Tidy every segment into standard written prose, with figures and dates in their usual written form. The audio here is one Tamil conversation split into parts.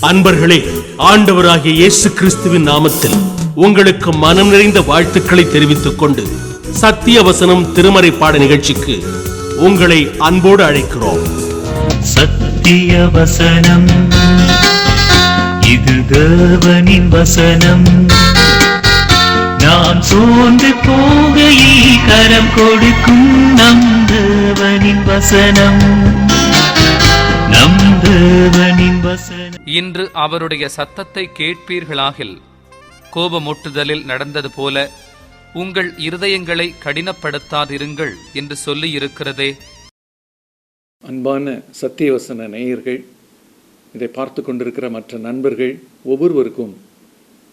அன்பர்களே, ஆண்டவராகிய இயேசு கிறிஸ்துவின் நாமத்தில் உங்களுக்கு மனம் நிறைந்த வாழ்த்துக்களை தெரிவித்துக் கொண்டு சத்திய வசனம் திருமறை பாட நிகழ்ச்சிக்கு உங்களை அன்போடு அழைக்கிறோம். சத்திய வசனம், இது தேவனின் வசனம். நாம் சோர்ந்து போகையில் கரம் கொடுக்கும் நம் தேவனின் வசனம், நம் தேவனின் வசனம். இன்று அவருடைய சத்தத்தை கேட்பீர்களாகில் கோபமூட்டுதலில் நடந்தது போல உங்கள் இருதயங்களை கடினப்படுத்தாதிருங்கள் என்று சொல்லி இருக்கிறதே. அன்பான சத்தியவசன நேயர்கள், இதை பார்த்து கொண்டிருக்கிற மற்ற நண்பர்கள் ஒவ்வொருவருக்கும்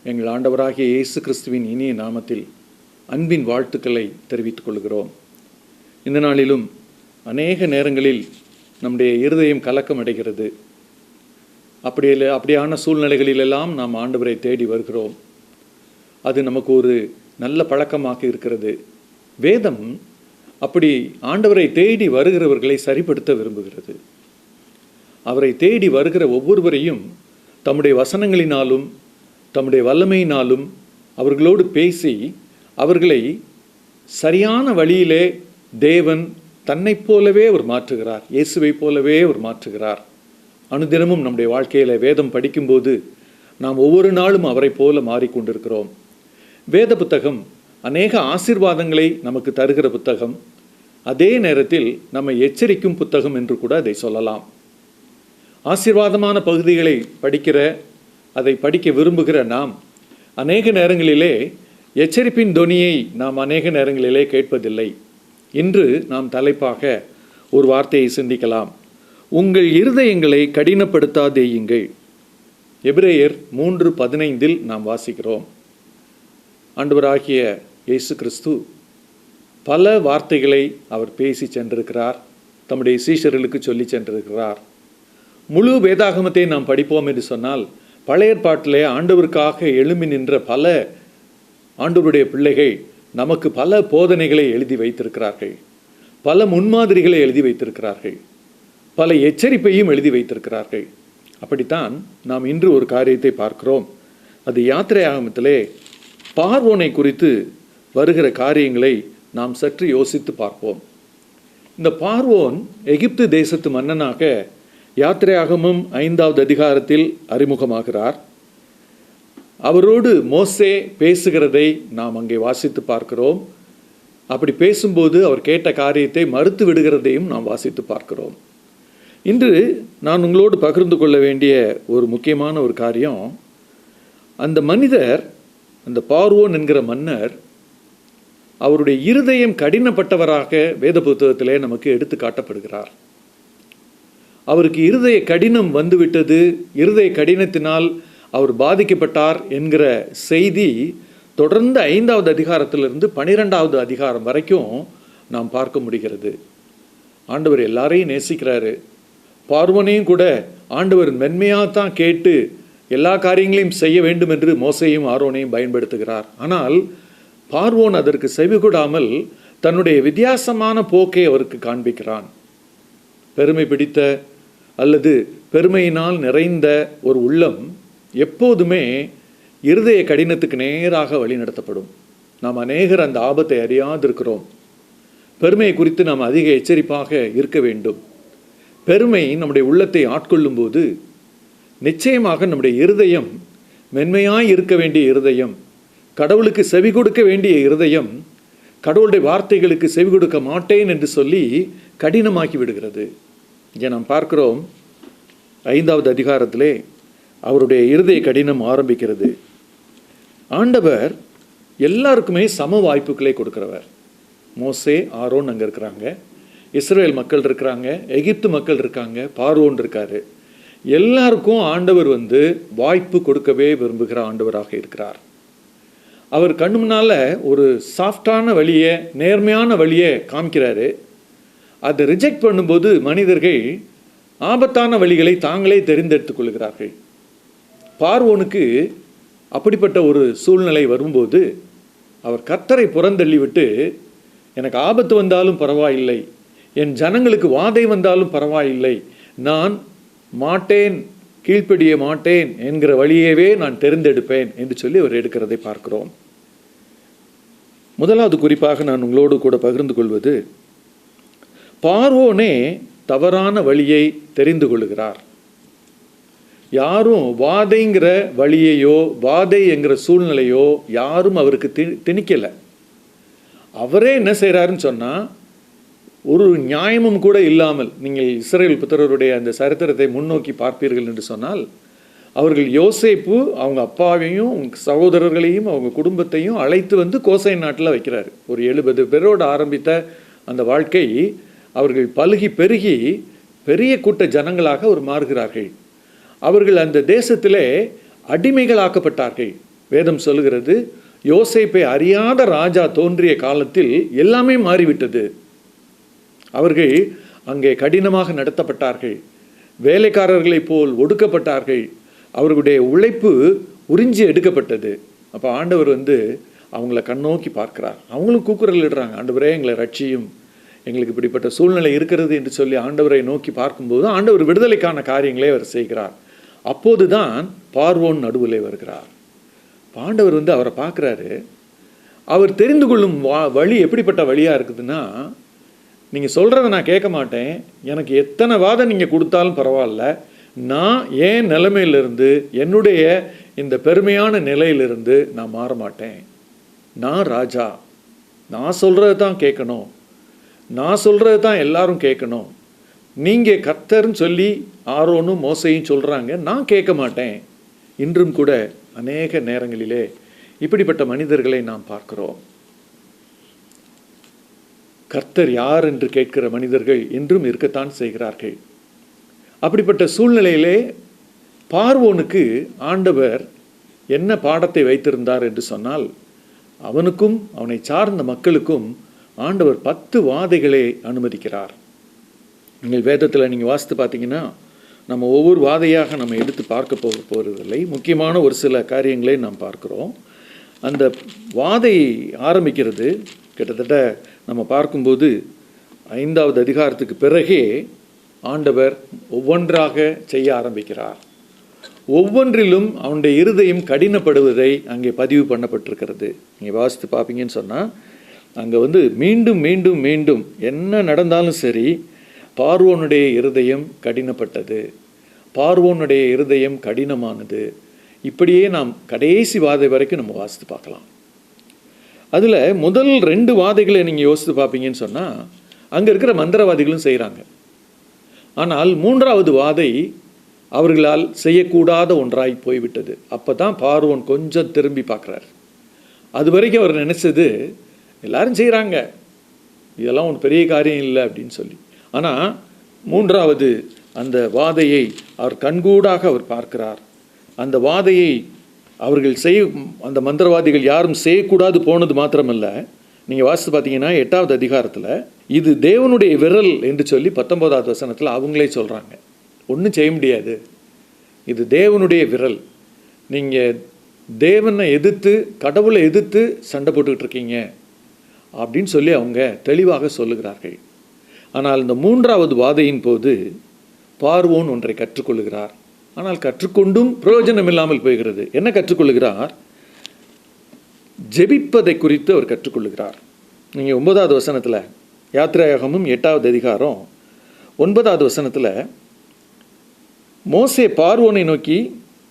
எங்கள் ஆண்டவராகிய இயேசு கிறிஸ்துவின் இனிய நாமத்தில் அன்பின் வாழ்த்துக்களை தெரிவித்துக் கொள்கிறோம். இந்த நாளிலும் அநேக நேரங்களில் நம்முடைய இருதயம் கலக்கம் அடைகிறது. அப்படியான சூழ்நிலைகளிலெல்லாம் நாம் ஆண்டவரை தேடி வருகிறோம். அது நமக்கு ஒரு நல்ல பழக்கமாக இருக்கிறது. வேதம் அப்படி ஆண்டவரை தேடி வருகிறவர்களை சரிப்படுத்த விரும்புகிறது. அவரை தேடி வருகிற ஒவ்வொருவரையும் தம்முடைய வசனங்களினாலும் தம்முடைய வல்லமையினாலும் அவர்களோடு பேசி அவர்களை சரியான வழியிலே தேவன் தன்னைப் போலவே அவர் மாற்றுகிறார், இயேசுவை போலவே அவர் மாற்றுகிறார். அனுதினமும் நம்முடைய வாழ்க்கையில் வேதம் படிக்கும்போது நாம் ஒவ்வொரு நாளும் அவரை போல மாறிக்கொண்டிருக்கிறோம். வேத புத்தகம் அநேக ஆசீர்வாதங்களை நமக்கு தருகிற புத்தகம், அதே நேரத்தில் நம்மை எச்சரிக்கும் புத்தகம் என்று கூட அதை சொல்லலாம். ஆசீர்வாதமான பகுதிகளை அதை படிக்க விரும்புகிற நாம் அநேக நேரங்களிலே எச்சரிப்பின் தொனியை நாம் அநேக நேரங்களிலே கேட்பதில்லை. இன்று நாம் தலைப்பாக ஒரு வார்த்தையை சிந்திக்கலாம். உங்கள் இருதயங்களை கடினப்படுத்தாதேயுங்கள். எபிரேயர் 3:15 நாம் வாசிக்கிறோம். ஆண்டவராகிய இயேசு கிறிஸ்து பல வார்த்தைகளை அவர் பேசி சென்றிருக்கிறார், தம்முடைய சீஷர்களுக்கு சொல்லி சென்றிருக்கிறார். முழு வேதாகமத்தை நாம் படிப்போம் என்று சொன்னால் பழைய ஏற்பாட்டிலே ஆண்டவருக்காக எழும்பி நின்ற பல ஆண்டவருடைய பிள்ளைகள் நமக்கு பல போதனைகளை எழுதி வைத்திருக்கிறார்கள், பல முன்மாதிரிகளை எழுதி வைத்திருக்கிறார்கள், பல எச்சரிப்பையும் எழுதி வைத்திருக்கிறார்கள். அப்படித்தான் நாம் இன்று ஒரு காரியத்தை பார்க்கிறோம். அது யாத்திரையாகமத்திலே பார்வோனை குறித்து வருகிற காரியங்களை நாம் சற்று யோசித்து பார்ப்போம். இந்த பார்வோன் எகிப்து தேசத்து மன்னனாக யாத்திரையாகமம் 5வது அதிகாரத்தில் அறிமுகமாகிறார். அவரோடு மோசே பேசுகிறதை நாம் அங்கே வாசித்து பார்க்கிறோம். அப்படி பேசும்போது அவர் கேட்ட காரியத்தை மறுத்து விடுகிறதையும் நாம் வாசித்து பார்க்கிறோம். இன்று நான் உங்களோடு பகிர்ந்து கொள்ள வேண்டிய ஒரு முக்கியமான ஒரு காரியம், அந்த மனிதர், அந்த பார்வோன் என்கிற மன்னர், அவருடைய இருதயம் கடினப்பட்டவராக வேத புத்தகத்திலே நமக்கு எடுத்து காட்டப்படுகிறார். அவருக்கு இருதய கடினம் வந்துவிட்டது, இருதய கடினத்தினால் அவர் பாதிக்கப்பட்டார் என்கிற செய்தி தொடர்ந்து 5வது அதிகாரத்திலிருந்து 12வது அதிகாரம் வரைக்கும் நாம் பார்க்க முடிகிறது. ஆண்டவர் எல்லாரையும் நேசிக்கிறாரு. பார்வோனையும் கூட ஆண்டவர் மென்மையாகத்தான் கேட்டு எல்லா காரியங்களையும் செய்ய வேண்டும் என்று மோசையும் ஆரோனையும் பயன்படுத்துகிறார். ஆனால் பார்வோன் அதற்கு செவிகொடாமல் தன்னுடைய வித்தியாசமான போக்கை அவருக்கு காண்பிக்கிறான். பெருமை பிடித்த அல்லது பெருமையினால் நிறைந்த ஒரு உள்ளம் எப்போதுமே இருதய கடினத்துக்கு நேராக வழி நடத்தப்படும். நாம் அநேகர் அந்த ஆபத்தை அறியாதிருக்கிறோம். பெருமையை குறித்து நாம் அதிக எச்சரிப்பாக இருக்க வேண்டும். பெருமை நம்முடைய உள்ளத்தை ஆட்கொள்ளும் போது நிச்சயமாக நம்முடைய இருதயம், மென்மையாய் இருக்க வேண்டிய இருதயம், கடவுளுக்கு செவி கொடுக்க வேண்டிய இருதயம், கடவுளுடைய வார்த்தைகளுக்கு செவி கொடுக்க மாட்டேன் என்று சொல்லி கடினமாக்கி விடுகிறது. இங்கே நாம் பார்க்கிறோம் 5வது அதிகாரத்திலே அவருடைய இருதய கடினம் ஆரம்பிக்கிறது. ஆண்டவர் எல்லாருக்குமே சம வாய்ப்புகளை கொடுக்கிறவர். மோசே, ஆரோன் அங்கே இருக்கிறாங்க, இஸ்ரேல் மக்கள் இருக்கிறாங்க, எகிப்து மக்கள் இருக்காங்க, பார்வோன் இருக்காரு. எல்லாருக்கும் ஆண்டவர் வாய்ப்பு கொடுக்கவே விரும்புகிற ஆண்டவராக இருக்கிறார். அவர் கண்ணு முன்னால் ஒரு சாஃப்டான வழியை, நேர்மையான வழியை காமிக்கிறாரு. அதை ரிஜெக்ட் பண்ணும்போது மனிதர்கள் ஆபத்தான வழிகளை தாங்களே தெரிந்தெடுத்துக் கொள்கிறார்கள். பார்வோனுக்கு அப்படிப்பட்ட ஒரு சூழ்நிலை வரும்போது அவர் கர்த்தரை புறந்தள்ளிவிட்டு, எனக்கு ஆபத்து வந்தாலும் பரவாயில்லை, என் ஜனங்களுக்கு வாதை வந்தாலும் பரவாயில்லை, நான் மாட்டேன், கீழ்ப்படிய மாட்டேன் என்கிற வழியவே நான் தெரிந்தெடுப்பேன் என்று சொல்லி அவர் எடுக்கிறதை பார்க்கிறோம். முதலாவது குறிப்பாக நான் உங்களோடு கூட பகிர்ந்து கொள்வது, பார்வோனே தவறான வழியை தெரிந்து கொள்கிறார். யாரும் வாதைங்கிற வழியையோ வாதை என்கிற சூழ்நிலையோ யாரும் அவருக்கு திணிக்கலை. அவரே என்ன செய்கிறாருன்னு சொன்னால், ஒரு நியாயமும் கூட இல்லாமல், நீங்கள் இஸ்ரவேல் புத்திரருடைய அந்த சரித்திரத்தை முன்னோக்கி பார்ப்பீர்கள் என்று சொன்னால், அவர்கள் யோசேப்பு அவங்க அப்பாவையும் அவங்க சகோதரர்களையும் அவங்க குடும்பத்தையும் அழைத்து வந்து கோசேன் நாட்டில் வைக்கிறார். ஒரு 70 பேரோடு ஆரம்பித்த அந்த வாழ்க்கை அவர்கள் பலுகி பெருகி பெரிய கூட்ட ஜனங்களாக அவர் மாறுகிறார்கள். அவர்கள் அந்த தேசத்திலே அடிமைகளாக்கப்பட்டார்கள். வேதம் சொல்லுகிறது, யோசேப்பை அறியாத ராஜா தோன்றிய காலத்தில் எல்லாமே மாறிவிட்டது. அவர்கள் அங்கே கடினமாக நடத்தப்பட்டார்கள். வேலைக்காரர்களைப் போல் ஒடுக்கப்பட்டார்கள். அவர்களுடைய உழைப்பு உறிஞ்சி எடுக்கப்பட்டது. அப்போ ஆண்டவர் வந்து அவங்கள கண்ணோக்கி பார்க்கிறார். அவங்களும் கூக்குரல் இடுறாங்க, ஆண்டவரே எங்களை ரட்சியும், எங்களுக்கு இப்படிப்பட்ட சூழ்நிலை இருக்கிறது என்று சொல்லி ஆண்டவரை நோக்கி பார்க்கும்போது ஆண்டவர் விடுதலைக்கான காரியங்களே அவர் செய்கிறார். அப்போது தான் பார்வோன் நடுவிலே வருகிறார். ஆண்டவர் வந்து அவரை பார்க்குறாரு. அவர் தெரிந்து கொள்ளும் வழி எப்படிப்பட்ட வழியாக இருக்குதுன்னா, நீங்கள் சொல்கிறத நான் கேட்க மாட்டேன், எனக்கு எத்தனை வாதம் நீங்கள் கொடுத்தாலும் பரவாயில்ல, நான் ஏன் நிலைமையிலிருந்து, என்னுடைய இந்த பெருமையான நிலையிலிருந்து நான் மாற மாட்டேன். நான் ராஜா, நான் சொல்கிறது தான் கேட்கணும், நான் சொல்கிறது தான் எல்லாரும் கேட்கணும். நீங்கள் கர்த்தர்னு சொல்லி ஆரோனும் மோசையும் சொல்கிறாங்க, நான் கேட்க மாட்டேன். இன்றும் கூட அநேக நேரங்களிலே இப்படிப்பட்ட மனிதர்களை நாம் பார்க்கிறோம். கர்த்தர் யார் என்று கேட்கிற மனிதர்கள் இன்றும் இருக்கத்தான் செய்கிறார்கள். அப்படிப்பட்ட சூழ்நிலையிலே பார்வோனுக்கு ஆண்டவர் என்ன பாடத்தை வைத்திருந்தார் என்று சொன்னால், அவனுக்கும் அவனை சார்ந்த மக்களுக்கும் ஆண்டவர் 10 வாதைகளை அனுமதிக்கிறார். நீங்கள் வேதத்தில் நீங்கள் வாசித்து பார்த்தீங்கன்னா, நம்ம ஒவ்வொரு வாதையாக நம்ம எடுத்து பார்க்க போவதில்லை. முக்கியமான ஒரு சில காரியங்களை நாம் பார்க்கிறோம். அந்த வாதை ஆரம்பிக்கிறது கிட்டத்தட்ட நம்ம பார்க்கும்போது 5வது அதிகாரத்துக்கு பிறகே ஆண்டவர் ஒவ்வொன்றாக செய்ய ஆரம்பிக்கிறார். ஒவ்வொன்றிலும் அவனுடைய இருதயம் கடினப்படுவதை அங்கே பதிவு பண்ணப்பட்டிருக்கிறது. நீங்கள் வாசித்து பார்ப்பீங்கன்னு சொன்னால், அங்கே வந்து மீண்டும் மீண்டும் மீண்டும் என்ன நடந்தாலும் சரி, பார்வோனுடைய இருதயம் கடினப்பட்டது, பார்வோனுடைய இருதயம் கடினமானது. இப்படியே நாம் கடைசி வாதை வரைக்கும் நம்ம வாசித்து பார்க்கலாம். அதில் முதல் 2 வாதைகளை நீங்கள் யோசித்து பார்ப்பீங்கன்னு சொன்னால், அங்கே இருக்கிற மந்திரவாதிகளும் செய்கிறாங்க. ஆனால் 3வது வாதை அவர்களால் செய்யக்கூடாத ஒன்றாய் போய்விட்டது. அப்போ தான் பார்வோன் கொஞ்சம் திரும்பி பார்க்குறார். அது வரைக்கும் அவர் நினச்சது, எல்லாரும் செய்கிறாங்க, இதெல்லாம் ஒரு பெரிய காரியம் இல்லை அப்படின்னு சொல்லி. ஆனால் 3வது அந்த வாதையை அவர் கண்கூடாக அவர் பார்க்கிறார். அந்த வாதையை அவர்கள் அந்த மந்திரவாதிகள் யாரும் செய்யக்கூடாது போனது மாத்திரமல்ல, நீங்கள் வாசித்து பார்த்தீங்கன்னா 8வது அதிகாரத்தில் இது தேவனுடைய விரல் என்று சொல்லி 19வது வசனத்தில் அவங்களே சொல்கிறாங்க. ஒன்றும் செய்ய முடியாது, இது தேவனுடைய விரல், நீங்கள் தேவனை எதிர்த்து கடவுளை எதிர்த்து சண்டை போட்டுக்கிட்டு இருக்கீங்க அப்படின்னு சொல்லி அவங்க தெளிவாக சொல்லுகிறார்கள். ஆனால் இந்த 3வது வாதையின் போது பார்வோன் ஒன்றை கற்றுக்கொள்கிறார். ஆனால் கற்றுக்கொண்டும் பிரயோஜனம் இல்லாமல் போகிறது. என்ன கற்றுக்கொள்கிறார்? ஜெபிப்பதை குறித்து அவர் கற்றுக்கொள்கிறார். நீங்கள் 9வது வசனத்தில், யாத்திராகமம் 8வது அதிகாரம் 9வது வசனத்தில், மோசே பார்வோனை நோக்கி,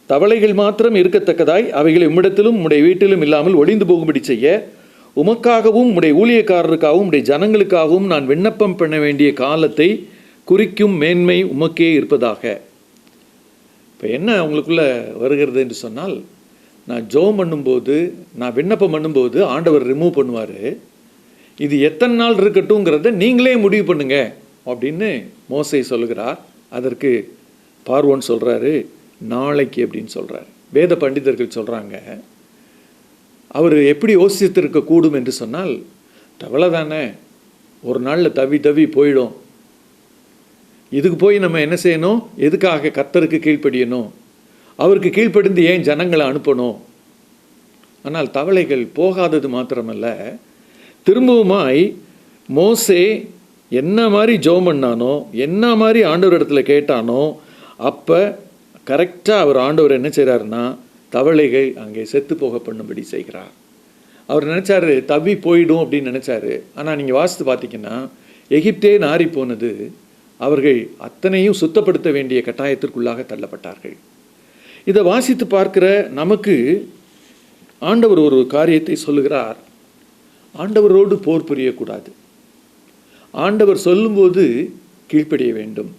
தவளைகள் மாத்திரம் இருக்கத்தக்கதாய் அவைகளை உம்மிடத்திலும் உம்முடைய வீட்டிலும் இல்லாமல் ஒளிந்து போகும்படி செய்ய உமக்காகவும் உம்முடைய ஊழியக்காரருக்காகவும் உம்முடைய ஜனங்களுக்காகவும் நான் விண்ணப்பம் பண்ண வேண்டிய காலத்தை குறிக்கும் மேன்மை உமக்கே இருப்பதாக. இப்போ என்ன அவங்களுக்குள்ளே வருகிறது என்று சொன்னால், நான் ஜெபம் பண்ணும்போது, நான் விண்ணப்பம் பண்ணும்போது ஆண்டவர் ரிமூவ் பண்ணுவார், இது எத்தனை நாள் இருக்கட்டும்ங்கிறத நீங்களே முடிவு பண்ணுங்க அப்படின்னு மோசே சொல்லுகிறார். அதற்கு பார்வோன் சொல்கிறாரு, நாளைக்கு அப்படின்னு சொல்கிறார். வேத பண்டிதர்கள் சொல்கிறாங்க, அவர் எப்படி யோசித்திருக்க கூடும் என்று சொன்னால், தவளை தானே, ஒரு நாளில் தவி தவி போயிடும், இதுக்கு போய் நம்ம என்ன செய்யணும், எதுக்காக கர்த்தருக்கு கீழ்ப்படியணும், அவருக்கு கீழ்ப்படிந்து ஏன் ஜனங்களை அனுப்பணும். ஆனால் தவளைகள் போகாதது மாத்திரமல்ல, திரும்பவுமாய் மோசே என்ன மாதிரி ஜெபம் பண்ணானோ, என்ன மாதிரி ஆண்டவர் இடத்துல கேட்டானோ, அப்போ கரெக்டாக அவர் ஆண்டவர் என்ன செய்கிறாருன்னா தவளைகள் அங்கே செத்து போக பண்ணும்படி செய்கிறார். அவர் நினச்சாரு தவி போயிடும் அப்படின்னு நினச்சாரு. ஆனால் நீங்கள் வாசித்து பார்த்தீங்கன்னா எகிப்தே நாறி போனது, அவர்கள் அத்தனையும் சுத்தப்படுத்த வேண்டிய கட்டாயத்திற்குள்ளாக தள்ளப்பட்டார்கள். இதை வாசித்து பார்க்கிற நமக்கு ஆண்டவர் ஒரு காரியத்தை சொல்லுகிறார். ஆண்டவரோடு போர் புரியக்கூடாது. ஆண்டவர் சொல்லும்போது கீழ்ப்படிய வேண்டும்.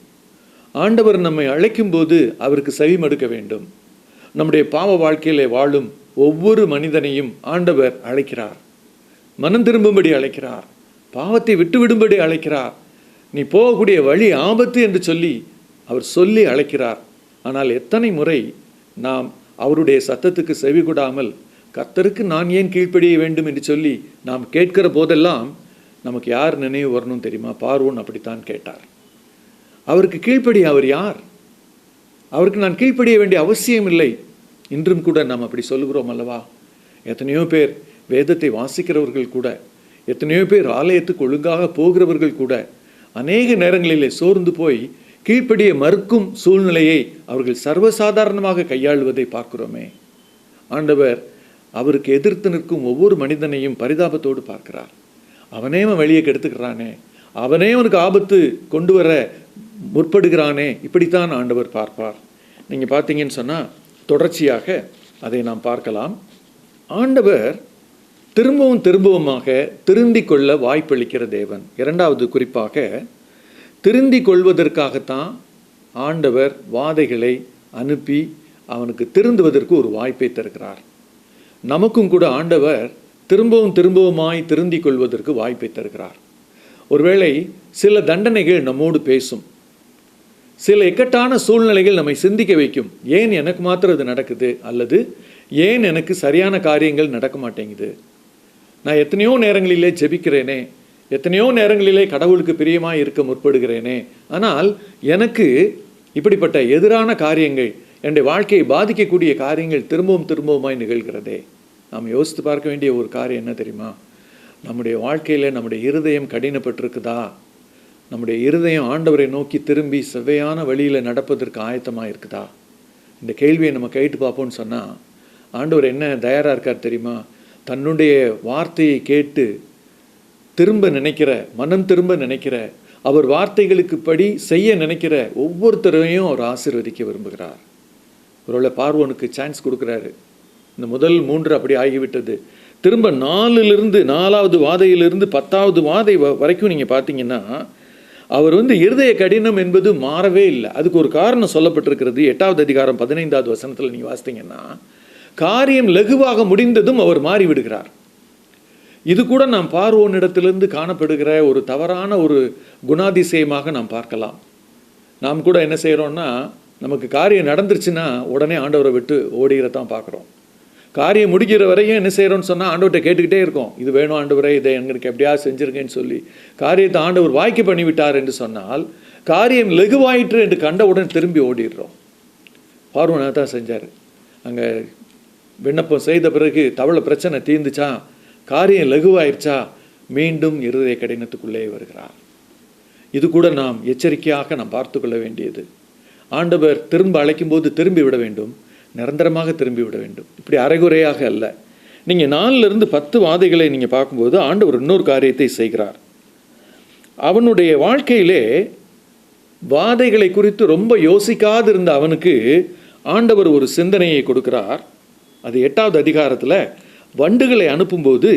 ஆண்டவர் நம்மை அழைக்கும்போது அவருக்கு செவிமடுக்க வேண்டும். நம்முடைய பாவ வாழ்க்கையிலே வாழும் ஒவ்வொரு மனிதனையும் ஆண்டவர் அழைக்கிறார். மனம் திரும்பும்படி அழைக்கிறார். பாவத்தை விட்டுவிடும்படி அழைக்கிறார். நீ போகக்கூடிய வழி ஆபத்து என்று சொல்லி அவர் சொல்லி அழைக்கிறார். ஆனால் எத்தனை முறை நாம் அவருடைய சத்தத்துக்கு செவி கொடாமல் கர்த்தருக்கு நான் ஏன் கீழ்ப்படிய வேண்டும் என்று சொல்லி நாம் கேட்கிற போதெல்லாம் நமக்கு யார் நினைவு வரணும் தெரியுமா? பார்வோன் அப்படித்தான் கேட்டார். அவருக்கு கீழ்ப்படிய அவர் யார்? அவருக்கு நான் கீழ்ப்படிய வேண்டிய அவசியம் இல்லை. இன்றும் கூட நாம் அப்படி சொல்லுகிறோம் அல்லவா? எத்தனையோ பேர் வேதத்தை வாசிக்கிறவர்கள் கூட, எத்தனையோ பேர் ஆலயத்துக்கு ஒழுங்காக போகிறவர்கள் கூட அநேக நேரங்களிலே சோர்ந்து போய் கீழ்ப்படிய மறுக்கும் சூழ்நிலையை அவர்கள் சர்வசாதாரணமாக கையாளுவதை பார்க்கிறோமே. ஆண்டவர் அவருக்கு எதிர்த்து நிற்கும் ஒவ்வொரு மனிதனையும் பரிதாபத்தோடு பார்க்கிறார். அவனே அவன் வழியை கெடுத்துக்கிறானே, அவனே அவனுக்கு ஆபத்து கொண்டு வர முற்படுகிறானே, இப்படித்தான் ஆண்டவர் பார்ப்பார். நீங்கள் பார்த்தீங்கன்னு சொன்னால் தொடர்ச்சியாக அதை நாம் பார்க்கலாம். ஆண்டவர் திரும்பவும் திரும்பவுமாக திருந்தி கொள்ள வாய்ப்பளிக்கிற தேவன். இரண்டாவது குறிப்பாக திருந்தி கொள்வதற்காகத்தான் ஆண்டவர் வாதைகளை அனுப்பி அவனுக்கு திருந்துவதற்கு ஒரு வாய்ப்பை தருகிறார். நமக்கும் கூட ஆண்டவர் திரும்பவும் திரும்பவுமாய் திருந்தி கொள்வதற்கு வாய்ப்பை தருகிறார். ஒருவேளை சில தண்டனைகள் நம்மோடு பேசும், சில இக்கட்டான சூழ்நிலைகள் நம்மை சிந்திக்க வைக்கும். ஏன் எனக்கு மாத்திரம் இது நடக்குது, அல்லது ஏன் எனக்கு சரியான காரியங்கள் நடக்க மாட்டேங்குது? நான் எத்தனையோ நேரங்களிலே ஜெபிக்கிறேனே, எத்தனையோ நேரங்களிலே கடவுளுக்கு பிரியமாக இருக்க முற்படுகிறேனே, ஆனால் எனக்கு இப்படிப்பட்ட எதிரான காரியங்கள், என்னுடைய வாழ்க்கையை பாதிக்கக்கூடிய காரியங்கள் திரும்பவும் திரும்பவுமாய் நிகழ்கிறதே. நாம் யோசித்து பார்க்க வேண்டிய ஒரு காரியம் என்ன தெரியுமா? நம்முடைய வாழ்க்கையில் நம்முடைய இருதயம் கடினப்பட்டிருக்குதா? நம்முடைய இருதயம் ஆண்டவரை நோக்கி திரும்பி செவ்வையான வழியில் நடப்பதற்கு ஆயத்தமாக இருக்குதா? இந்த கேள்வியை நம்ம கேட்டு பார்ப்போம்னு சொன்னால் ஆண்டவர் என்ன தயாராக இருக்கார் தெரியுமா? தன்னுடைய வார்த்தையை கேட்டு திரும்ப நினைக்கிற, மனம் திரும்ப நினைக்கிற, அவர் வார்த்தைகளுக்கு படி செய்ய நினைக்கிற ஒவ்வொருத்தரையும் அவர் ஆசீர்வதிக்க விரும்புகிறார். ஒருவேளை பார்வோனுக்கு சான்ஸ் கொடுக்குறாரு. இந்த முதல் 3 அப்படி ஆகிவிட்டது. திரும்ப 4வது வாதையிலிருந்து 10வது வாதை வரைக்கும் நீங்கள் பார்த்தீங்கன்னா அவர் இருதய கடினம் என்பது மாறவே இல்லை. அதுக்கு ஒரு காரணம் சொல்லப்பட்டிருக்கிறது. 8வது அதிகாரம் 15வது வசனத்தில் நீங்கள் வாசித்தீங்கன்னா, காரியம் லகுவாக முடிந்ததும் அவர் மாறிவிடுகிறார். இது கூட நாம் பார்வோனிடத்திலிருந்து காணப்படுகிற ஒரு தவறான ஒரு குணாதிசயமாக நாம் பார்க்கலாம். நாம் கூட என்ன செய்கிறோம்னா, நமக்கு காரியம் நடந்துருச்சுன்னா உடனே ஆண்டவரை விட்டு ஓடுகிறதான் பார்க்குறோம். காரியம் முடிக்கிற வரையும் என்ன செய்கிறோன்னு சொன்னால் ஆண்டவர்கிட்ட கேட்டுக்கிட்டே இருக்கோம். இது வேணும் ஆண்டவரே, இதை எங்களுக்கு எப்படியாவது செஞ்சுருக்கேன்னு சொல்லி காரியத்தை ஆண்டவர் வாய்க்கு பண்ணிவிட்டார் என்று சொன்னால், காரியம் லகுவாயிற்று என்று கண்டவுடன் திரும்பி ஓடிடுறோம். பார்வோனா தான் செஞ்சார். அங்கே விண்ணப்பம் செய்த பிறகு தவளை பிரச்சனை தீர்ந்துச்சா, காரியம் லகுவாயிருச்சா, மீண்டும் இருதய கடினத்துக்குள்ளே வருகிறார். இது கூட நாம் எச்சரிக்கையாக நாம் பார்த்து கொள்ள வேண்டியது. ஆண்டவர் திரும்ப அழைக்கும் போது திரும்பி விட வேண்டும், நிரந்தரமாக திரும்பி விட வேண்டும். இப்படி அரைகுறையாக அல்ல. நீங்கள் 4லிருந்து 10 வாதைகளை நீங்கள் பார்க்கும்போது ஆண்டவர் இன்னொரு காரியத்தை செய்கிறார். அவனுடைய வாழ்க்கையிலே வாதைகளை குறித்து ரொம்ப யோசிக்காது இருந்த அவனுக்கு ஆண்டவர் ஒரு சிந்தனையை கொடுக்கிறார். அது 8வது அதிகாரத்தில் வண்டுகளை அனுப்பும்போது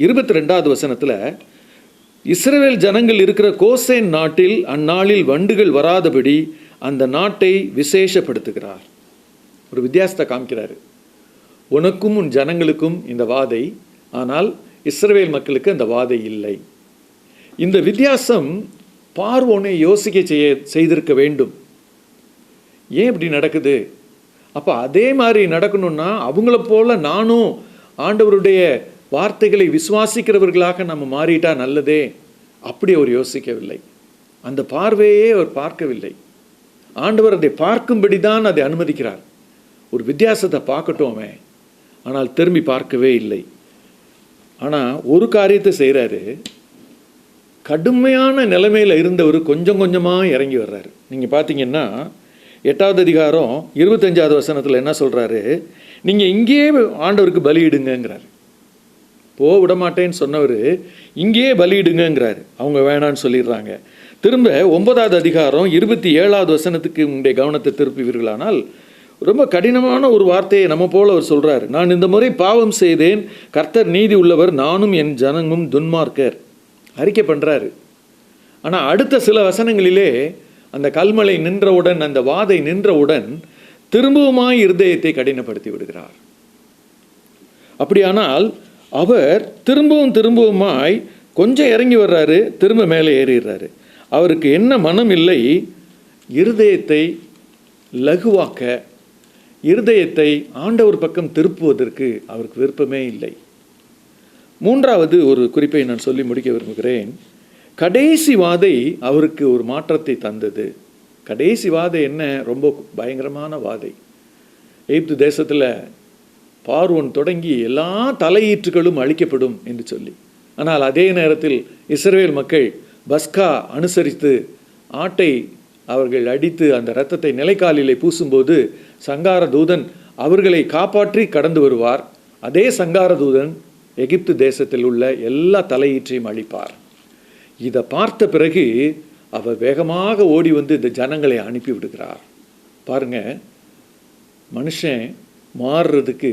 22வது வசனத்தில், இஸ்ரவேல் ஜனங்கள் இருக்கிற கோசேன் நாட்டில் அந்நாளில் வண்டுகள் வராதபடி அந்த நாட்டை விசேஷப்படுத்துகிறார். ஒரு வித்தியாசத்தை காமிக்கிறாரு. உனக்கும் உன் ஜனங்களுக்கும் இந்த வாதை, ஆனால் இஸ்ரவேல் மக்களுக்கு அந்த வாதை இல்லை. இந்த வித்தியாசம் பார்வோனை யோசிக்க செய்திருக்க வேண்டும். ஏன் இப்படி நடக்குது? அப்போ அதே மாதிரி நடக்கணும்னா அவங்கள போல நானும் ஆண்டவருடைய வார்த்தைகளை விசுவாசிக்கிறவர்களாக நம்ம மாறிட்டா நல்லதே. அப்படி அவர் யோசிக்கவில்லை. அந்த பார்வையே அவர் பார்க்கவில்லை. ஆண்டவர் அதை பார்க்கும்படி தான் அதை அனுமதிக்கிறார். ஒரு வித்தியாசத்தை பார்க்கட்டும் அவன், ஆனால் திரும்பி பார்க்கவே இல்லை. ஆனால் ஒரு காரியத்தை செய்கிறாரு. கடுமையான நிலைமையில் இருந்தவர் கொஞ்சம் கொஞ்சமாக இறங்கி வர்றாரு. நீங்கள் பார்த்தீங்கன்னா 8வது அதிகாரம் 25வது வசனத்தில் என்ன சொல்கிறாரு? நீங்கள் இங்கேயே ஆண்டவருக்கு பலியிடுங்கிறாரு. விட மாட்டேன்னு சொன்னவர் இங்கேயே பலியிடுங்கிறாரு. அவங்க வேணான்னு சொல்லிடுறாங்க. திரும்ப 9வது அதிகாரம் 27வது வசனத்துக்கு உங்களுடைய கவனத்தை திருப்புவீர்களானால் ரொம்ப கடினமான ஒரு வார்த்தையை நம்ம போல அவர் சொல்கிறார். நான் இந்த முறை பாவம் செய்தேன், கர்த்தர் நீதி உள்ளவர், நானும் என் ஜனமும் துன்மார்க்கர் அறிக்கை பண்ணுறாரு. ஆனால் அடுத்த சில வசனங்களிலே அந்த கல்மலை நின்றவுடன், அந்த வாதை நின்றவுடன் திரும்பவுமாய் இருதயத்தை கடினப்படுத்தி விடுகிறார். அப்படியானால் அவர் திரும்பவுமாய் கொஞ்சம் இறங்கி வர்றாரு, திரும்ப மேலே ஏறிடுறாரு. அவருக்கு என்ன மனம் இல்லை? இருதயத்தை லகுவாக்க, இருதயத்தை ஆண்டவர் பக்கம் திருப்புவதற்கு அவருக்கு விருப்பமே இல்லை. 3வது ஒரு குறிப்பை நான் சொல்லி முடிக்க விரும்புகிறேன். கடைசி வாதை அவருக்கு ஒரு மாற்றத்தை தந்தது. கடைசி வாதை என்ன? ரொம்ப பயங்கரமான வாதை. எகிப்து தேசத்தில் பார்வோன் தொடங்கி எல்லா தலையீற்றுகளும் அழிக்கப்படும் என்று சொல்லி, ஆனால் அதே நேரத்தில் இஸ்ரவேல் மக்கள் பஸ்கா அனுசரித்து ஆட்டை அவர்கள் அடித்து அந்த இரத்தத்தை நிலைக்காலிலே பூசும்போது சங்கார தூதன் அவர்களை காப்பாற்றி கடந்து வருவார். அதே சங்கார தூதன் எகிப்து தேசத்தில் உள்ள எல்லா தலையீற்றையும் அழிப்பார். இதை பார்த்த பிறகு அவர் வேகமாக ஓடி வந்து இந்த ஜனங்களை அனுப்பி விடுகிறார். பாருங்க, மனுஷன் மாறுறதுக்கு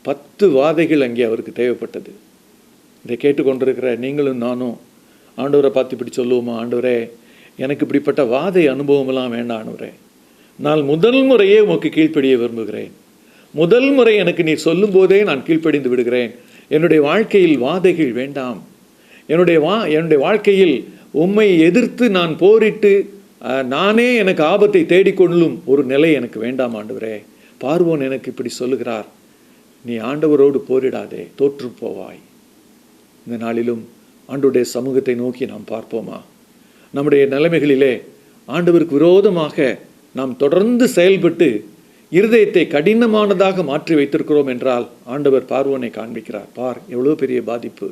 10 வாதைகள் அங்கே அவருக்கு தேவைப்பட்டது. இதை கேட்டுக்கொண்டிருக்கிற நீங்களும் நானும் ஆண்டவரை பார்த்து இப்படி சொல்லுவோமா? ஆண்டவரே, எனக்கு இப்படிப்பட்ட வாதை அனுபவமெல்லாம் வேண்டாம் ஆண்டவரே, நான் முதல் முறையே உமக்கு கீழ்ப்படிய விரும்புகிறேன். முதல் முறை எனக்கு நீர் சொல்லும் போதே நான் கீழ்ப்படிந்து விடுகிறேன். என்னுடைய வாழ்க்கையில் வாதைகள் வேண்டாம். என்னுடைய வாழ்க்கையில் உம்மை எதிர்த்து நான் போரிட்டு நானே எனக்கு ஆபத்தை தேடிக்கொள்ளும் ஒரு நிலை எனக்கு வேண்டாம் ஆண்டவரே. பார்வோன் எனக்கு இப்படி சொல்லுகிறார், நீ ஆண்டவரோடு போரிடாதே, தோற்று போவாய். இந்த நாளிலும் ஆண்டவருடைய சமூகத்தை நோக்கி நாம் பார்ப்போமா? நம்முடைய நிலைமைகளிலே ஆண்டவருக்கு விரோதமாக நாம் தொடர்ந்து செயல்பட்டு இருதயத்தை கடினமானதாக மாற்றி வைத்திருக்கிறோம் என்றால் ஆண்டவர் பார்வோனை காண்பிக்கிறார். பார், எவ்வளோ பெரிய பாதிப்பு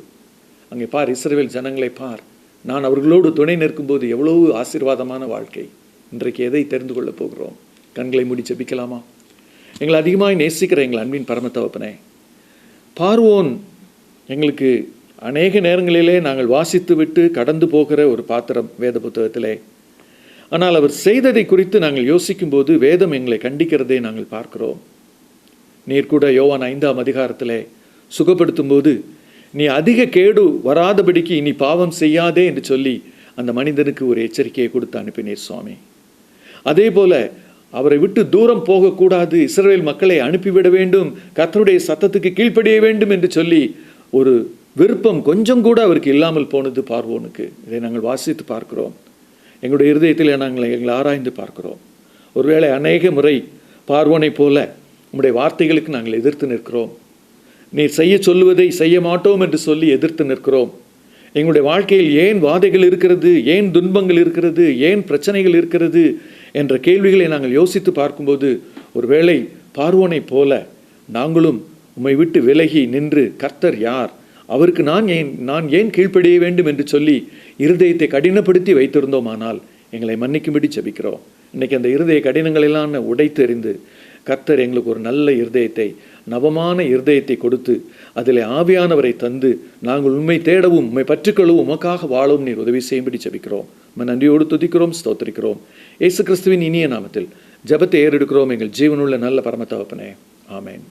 அங்கே பார், இஸ்ரவேல் ஜனங்களை பார், நான் அவர்களோடு துணை நிற்கும்போது எவ்வளவு ஆசீர்வாதமான வாழ்க்கை. இன்றைக்கு எதை தெரிந்து கொள்ளப் போகிறோம்? கண்களை மூடி ஜெபிக்கலாமா? எங்களை அதிகமாக நேசிக்கிற எங்கள் அன்பின் பரம தகப்பனே, பார்வோன் எங்களுக்கு அநேக நேரங்களிலே நாங்கள் வாசித்து விட்டு கடந்து போகிற ஒரு பாத்திரம் வேத புத்தகத்திலே. ஆனால் அவர் செய்ததை குறித்து நாங்கள் யோசிக்கும்போது வேதம் எங்களை கண்டிக்கிறதை நாங்கள் பார்க்கிறோம். நீர் கூட யோவான் 5ஆம் அதிகாரத்திலே சுகப்படுத்தும் போது நீ அதிக கேடு வராதபடிக்கு இனி பாவம் செய்யாதே என்று சொல்லி அந்த மனிதனுக்கு ஒரு எச்சரிக்கையை கொடுத்து அனுப்பினீர் சுவாமி. அதே போல அவரை விட்டு தூரம் போகக்கூடாது, இஸ்ரவேல் மக்களை அனுப்பிவிட வேண்டும், கர்த்தருடைய சத்தத்துக்கு கீழ்ப்படிய வேண்டும் என்று சொல்லி ஒரு விருப்பம் கொஞ்சம் கூட அவருக்கு இல்லாமல் போனது பார்வோனுக்கு. இதை நாங்கள் வாசித்து பார்க்கிறோம். எங்களுடைய இருதயத்தில் எங்களை ஆராய்ந்து பார்க்கிறோம். ஒருவேளை அநேக முறை பார்வோனை போல உம்முடைய வார்த்தைகளுக்கு நாங்கள் எதிர்த்து நிற்கிறோம். நீர் செய்ய சொல்லுவதை செய்ய மாட்டோம் என்று சொல்லி எதிர்த்து நிற்கிறோம். எங்களுடைய வாழ்க்கையில் ஏன் வாதைகள் இருக்கிறது, ஏன் துன்பங்கள் இருக்கிறது, ஏன் பிரச்சனைகள் இருக்கிறது என்ற கேள்விகளை நாங்கள் யோசித்து பார்க்கும்போது ஒருவேளை பார்வோனை போல நாங்களும் உம்மை விட்டு விலகி நின்று கர்த்தர் யார், அவருக்கு நான் ஏன் கீழ்ப்படிய வேண்டும் என்று சொல்லி இருதயத்தை கடினப்படுத்தி வைத்திருந்தோமானால் எங்களை மன்னிக்கும்படி ஜெபிக்கிறோம். இன்றைக்கி அந்த இருதய கடினங்களெல்லாம் உடைத்து எறிந்து கர்த்தர் எங்களுக்கு ஒரு நல்ல இருதயத்தை, நவமான இருதயத்தை கொடுத்து அதில் ஆவியானவரை தந்து நாங்கள் உண்மை தேடவும் உண்மை பற்றுக்கொள்ளவும் உமக்காக வாழவும் நீர் உதவி செய்யும்படி ஜெபிக்கிறோம். நன்றியோடு துதிக்கிறோம், ஸ்தோத்திரிக்கிறோம். இயேசு கிறிஸ்துவின் இனிய நாமத்தில் ஜெபத்தை ஏறெடுக்கிறோம் எங்கள் ஜீவனுள்ள நல்ல பரம தகப்பனே. ஆமேன்.